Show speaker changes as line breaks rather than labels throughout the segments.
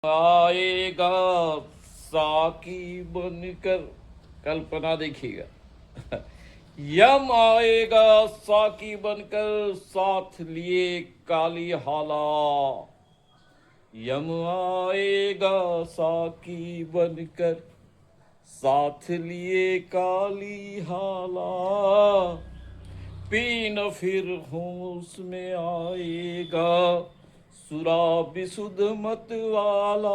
आएगा साकी बनकर, कल्पना देखिएगा। यम आएगा साकी बनकर, साथ लिए काली हाला। यम आएगा साकी बनकर, साथ लिए काली हाला। पी न फिर होश में आएगा, शराबी सुध मत वाला।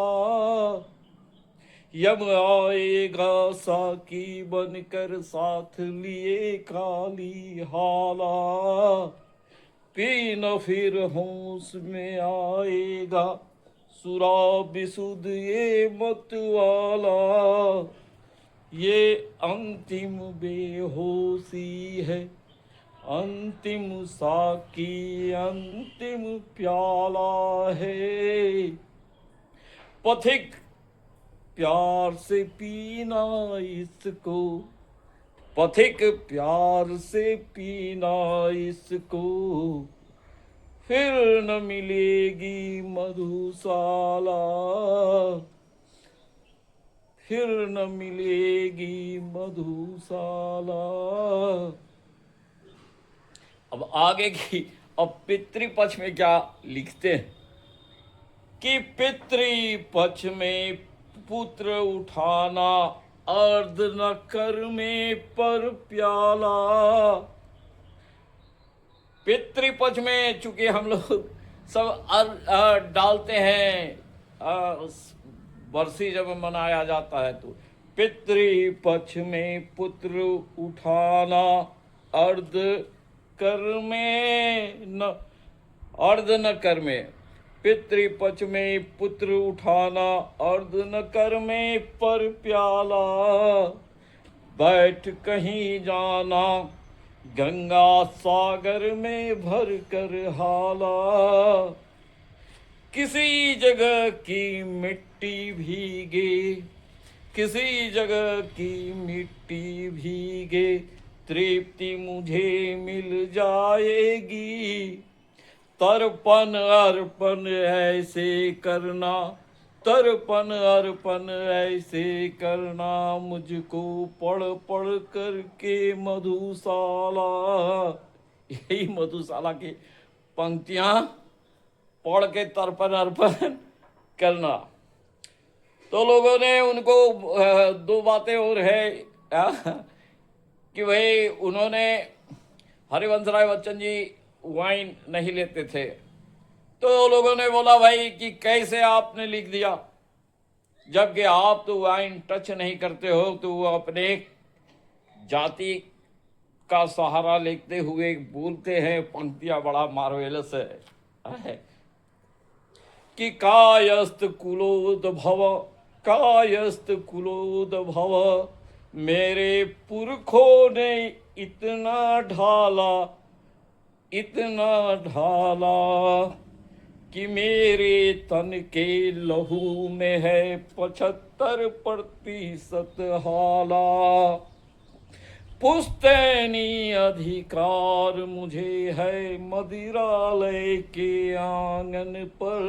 यम आएगा साकी बनकर, साथ लिए काली हाला। पी न फिर होश में आएगा, शराबी सुध ये मत वाला। ये अंतिम बेहोशी है, अंतिम साकी अंतिम प्याला है। पथिक प्यार से पीना इसको, पथिक प्यार से पीना इसको। फिर न मिलेगी मधुशाला, फिर न मिलेगी मधुशाला। अब आगे की, अब पितृपक्ष में क्या लिखते हैं कि पितृपक्ष में पुत्र उठाना, अर्ध न कर में पर प्याला। पितृपक्ष में चूंकि हम लोग सब डालते हैं, बरसी जब मनाया जाता है तो पितृपक्ष में पुत्र उठाना, अर्ध कर में न, अर्ध न कर में। पितृपक्ष में पुत्र उठाना, अर्ध न कर में पर प्याला। बैठ कहीं जाना, गंगा सागर में भर कर हाला। किसी जगह की मिट्टी भीगे, किसी जगह की मिट्टी भीगे, तृप्ति मुझे मिल जाएगी। तर्पण अर्पण ऐसे करना, तर्पण अर्पण ऐसे करना, मुझको पढ़ पढ़ करके मधुशाला। यही मधुशाला की पंक्तियां पढ़ के तर्पण अर्पण करना। तो लोगों ने उनको दो बातें और है कि भाई उन्होंने, हरिवंश राय बच्चन जी वाइन नहीं लेते थे, तो लोगों ने बोला भाई कि कैसे आपने लिख दिया, जबकि आप तो वाइन टच नहीं करते हो। तो वो अपने जाति का सहारा लेते हुए बोलते हैं, पंक्तियां बड़ा मार्वेलस है कि कायस्त कुलोद भव, कायस्त कुलोद भव, मेरे पुरखों ने इतना ढाला, इतना ढाला कि मेरे तन के लहू में है 75% हाला। पुश्तैनी अधिकार मुझे है मदिरालय के आंगन पर,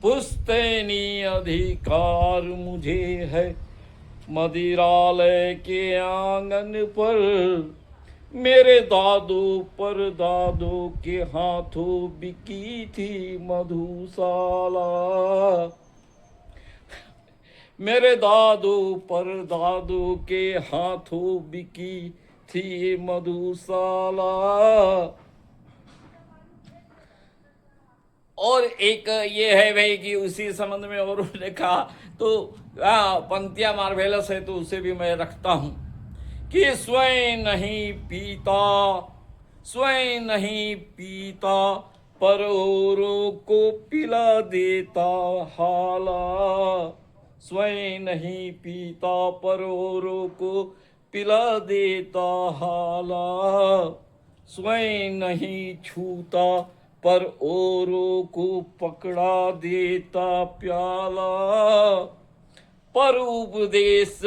पुश्तैनी अधिकार मुझे है मदिरालय के आंगन पर। मेरे दादो पर दादो के हाथों बिकी थी मधुशाला, मेरे दादो पर दादो के हाथों बिकी थी मधुशाला। और एक ये है भाई कि उसी संबंध में और उन्होंने कहा, तो पंक्तियां मार्वेलस है तो उसे भी मैं रखता हूं कि स्वयं नहीं पीता, स्वयं नहीं पीता, पर औरों को पिला देता हाला। स्वयं नहीं पीता, पर औरों को पिला देता हाला। स्वयं नहीं छूता, पर औरों को पकड़ा देता प्याला। पर उपदेश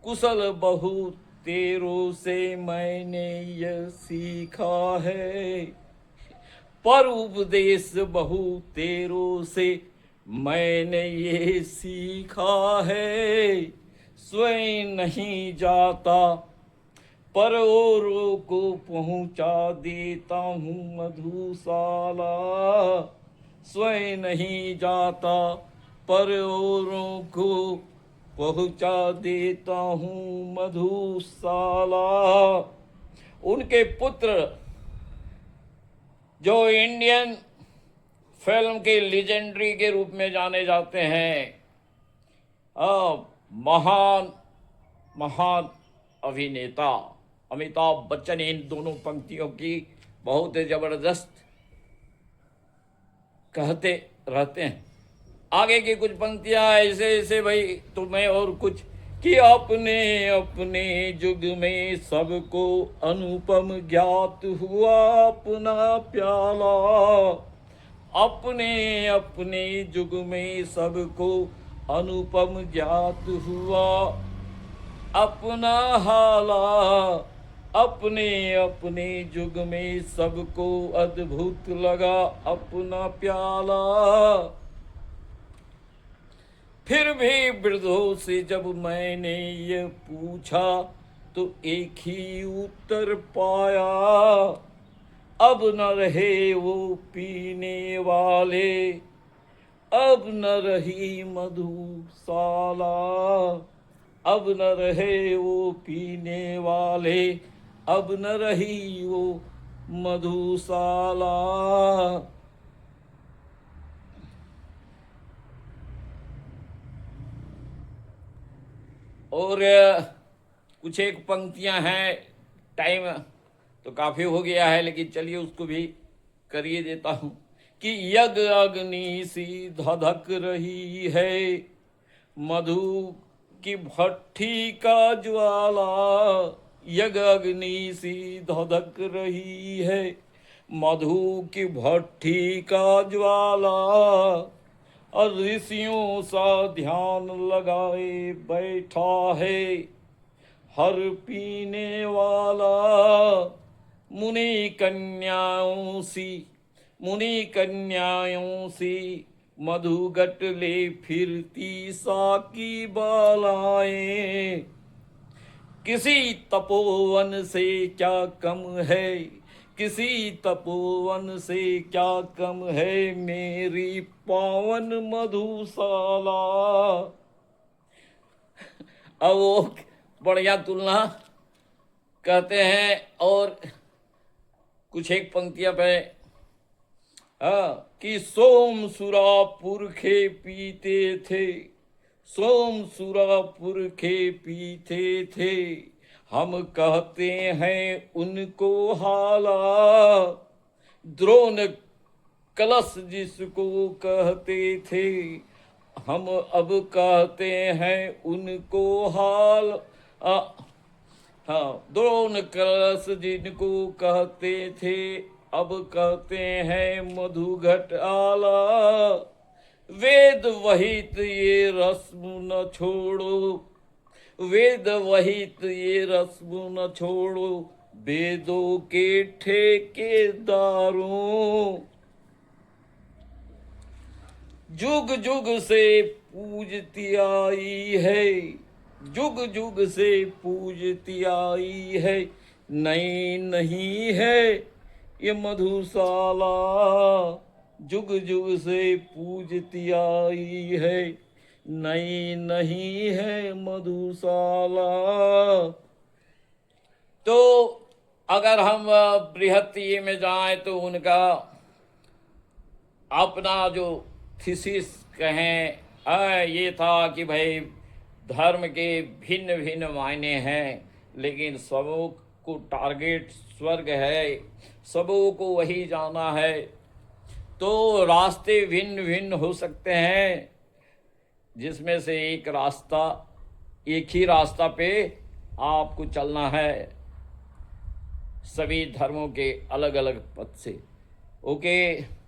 कुशल बहु तेरों से मैंने यह सीखा है, पर उपदेश बहु तेरों से मैंने ये सीखा है, स्वयं नहीं जाता पर औरों को पहुंचा देता हूँ मधुशाला। स्वयं नहीं जाता पर औरों को पहुंचा देता हूँ मधुशाला। उनके पुत्र जो इंडियन फिल्म के लेजेंडरी के रूप में जाने जाते हैं, महान महान अभिनेता अमिताभ बच्चन, इन दोनों पंक्तियों की बहुत जबरदस्त कहते रहते हैं। आगे की कुछ पंक्तियां ऐसे ऐसे भाई तुम्हें और कुछ कि अपने अपने युग में सबको अनुपम ज्ञात हुआ अपना प्याला। अपने अपने युग में सबको अनुपम ज्ञात हुआ अपना हाला। अपने अपने युग में सबको अद्भुत लगा अपना प्याला। फिर भी वृद्धों से जब मैंने ये पूछा तो एक ही उत्तर पाया, अब न रहे वो पीने वाले, अब न रही मधुशाला। अब न रहे वो पीने वाले, अब न रही वो मधुशाला। और कुछ एक पंक्तियां हैं, टाइम तो काफ़ी हो गया है लेकिन चलिए उसको भी करिए देता हूँ कि यज्ञ अग्नि सी धधक रही है, मधु की भट्ठी का ज्वाला। यज्ञ अग्नि सी धधक रही है, मधु की भट्ठी का ज्वाला। और ऋषियों सा ध्यान लगाए बैठा है हर पीने वाला। मुनि कन्याओं सी मधुगट ले फिरती साकी बालाएं। किसी तपोवन से क्या कम है, किसी तपोवन से क्या कम है मेरी पावन मधुशाला। अब वो बढ़िया तुलना कहते हैं। और कुछ एक पंक्तियां पे कि सोम सुरा पुरखे पीते थे, सोम सुरा पुरखे पीते थे, हम कहते हैं उनको हाला। द्रोण कलश जिसको कहते थे, हम अब कहते हैं उनको हाल। हाँ, द्रोण कलश जिनको कहते थे, अब कहते हैं मधुघट आला। वेद वहित ये रस्म न छोड़ो, वेद वहित ये रस्म न छोड़ो, वेदों के ठेकेदारों। जुग जुग से पूजती आई है, जुग जुग से पूजती आई है, नई नहीं है ये मधुशाला। जुग जुग से पूजती आई है, नई नहीं है मधुशाला। तो अगर हम बृहत्तीय में जाएं तो उनका अपना जो थीसिस कहें ये था कि भाई धर्म के भिन्न भिन्न मायने हैं, लेकिन सबों को टारगेट स्वर्ग है, सबों को वही जाना है। तो रास्ते भिन्न भिन्न हो सकते हैं, जिसमें से एक रास्ता, एक ही रास्ता पे आपको चलना है, सभी धर्मों के अलग अलग पथ से। ओके।